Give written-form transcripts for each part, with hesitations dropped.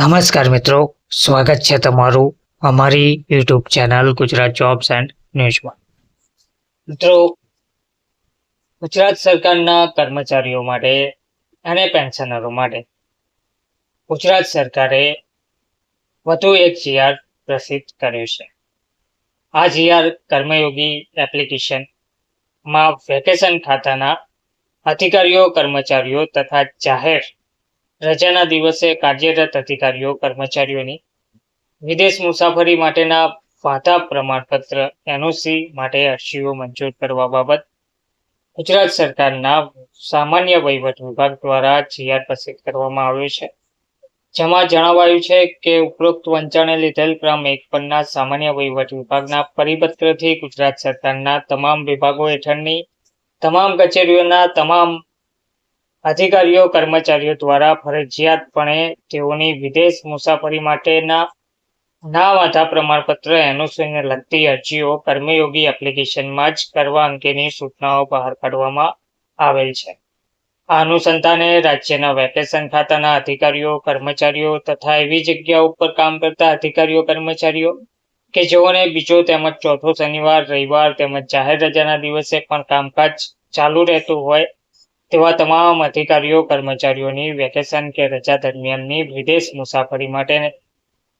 નમસ્કાર મિત્રો, સ્વાગત છે તમારું અમારી YouTube channel Gujarat jobs and ન્યૂઝમાં. મિત્રો, ગુજરાત સરકારના કર્મચારીઓ માટે અને પેન્શનરો માટે ગુજરાત સરકારે વધુ એક જીઆર પ્રસિદ્ધ કર્યું છે. આ જીઆર કર્મયોગી એપ્લિકેશનમાં વેકેશન ખાતાના અધિકારીઓ, કર્મચારીઓ તથા જાહેર રજાના દિવસે કાર્યરત અધિકારીઓ કર્મચારીઓની વિદેશ મુસાફરી માટેના વાધા પ્રમાણપત્ર એનઓસી માટે અરજીઓ મંજૂર કરવા બાબત ગુજરાત સરકારના સામાન્ય વહીવટ વિભાગ દ્વારા જીઆર પ્રસિદ્ધ કરવામાં આવ્યો છે. જેમાં જણાવાયું છે કે ઉપરોક્ત વંચાણે લીધેલ ક્રમ 1 પરના સામાન્ય વહીવટ વિભાગના પરિપત્રથી ગુજરાત સરકારના તમામ વિભાગો હેઠળની તમામ કચેરીઓના તમામ અધિકારીઓ કર્મચારીઓ દ્વારા ફરજિયાતપણે તેઓની વિદેશ મુસાફરી માટેના ના વાધા પ્રમાણપત્ર એનઓસીને લગતી અરજીઓ કર્મયોગી એપ્લિકેશનમાં જ કરવા અંગેની સૂચનાઓ બહાર પાડવામાં આવેલ છે. આ અનુસંધાને રાજ્યના વેકેશન ખાતાના અધિકારીઓ, કર્મચારીઓ તથા એવી જગ્યાઓ ઉપર કામ કરતા અધિકારીઓ, કર્મચારીઓ કે જેઓને બીજો તેમજ ચોથો શનિવાર, રવિવાર તેમજ જાહેર રજાના દિવસે પણ કામકાજ ચાલુ રહેતું હોય તેવા તમામ અધિકારીઓ, કર્મચારીઓની વેકેશન કે રજા દરમિયાનની વિદેશ મુસાફરી માટે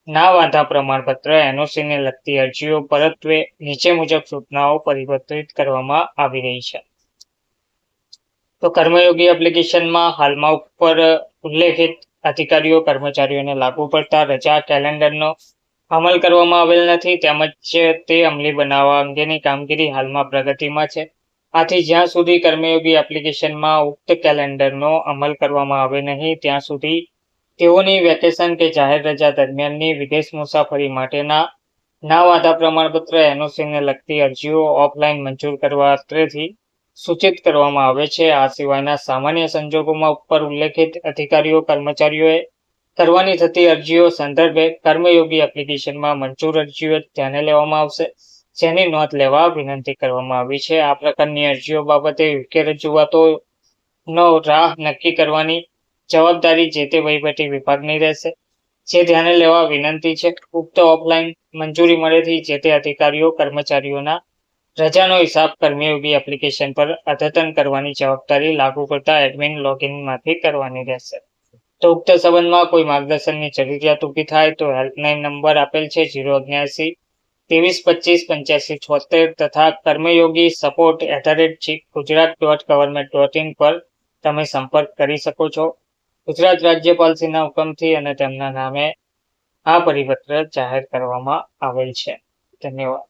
ના વાંધા પ્રમાણપત્ર એનઓસીને લગતી અરજીઓ પરત્વે નીચે મુજબ સૂચનાઓ પરિવર્તિત કરવામાં આવી રહી છે. તો કર્મયોગી એપ્લિકેશનમાં હાલમાં ઉપર ઉલ્લેખિત અધિકારીઓ, કર્મચારીઓને લાગુ પડતા રજા કેલેન્ડરનો અમલ કરવામાં આવેલ નથી, તેમજ તે અમલી બનાવવા અંગેની કામગીરી હાલમાં પ્રગતિમાં છે. આથી જ્યાં સુધી કર્મયોગી એપ્લિકેશનમાં ઉક્ત કેલેન્ડરનો અમલ કરવામાં આવે નહીં ત્યાં સુધી તેઓની વેકેશન કે જાહેર રજા દરમિયાનની વિદેશ મુસાફરી માટેના ના વાધા પ્રમાણપત્ર એનઓસીને લગતી અરજીઓ ઓફલાઈન મંજૂર કરવા અત્રેથી સૂચિત કરવામાં આવે છે. આ સિવાયના સામાન્ય સંજોગોમાં ઉપર ઉલ્લેખિત અધિકારીઓ, કર્મચારીઓએ કરવાની થતી અરજીઓ સંદર્ભે કર્મયોગી એપ્લિકેશનમાં મંજૂર અરજીઓ ધ્યાને લેવામાં આવશે, જેની નોંધ લેવા વિનંતી કરવામાં આવી છે. આ પ્રકારની અરજીઓ બાબતે યોગ્ય રજૂઆતોનો રાહ નક્કી કરવાની જવાબદારી જે તે વહીવટી વિભાગની રહેશે, જે ધ્યાને લેવા વિનંતી છે. ઉક્ત ઓફલાઈન મંજૂરી મળેથી જે તે અધિકારીઓ, કર્મચારીઓના રજાનો હિસાબ કર્મયોગી એપ્લિકેશન પર અદ્યતન કરવાની જવાબદારી લાગુ પડતા એડમિન લોગિનમાંથી કરવાની રહેશે. તો ઉક્ત સંબંધમાં કોઈ માર્ગદર્શનની જરૂરિયાત ઊભી થાય તો હેલ્પલાઇન નંબર આપેલ છે 07923258576 તથા કર્મયોગી support@gujarat.government.in પર તમે સંપર્ક કરી શકો છો. ગુજરાત રાજ્યપાલશ્રીના હુકમથી અને તેમના નામે આ પરિપત્ર જાહેર કરવામાં આવેલ છે. ધન્યવાદ.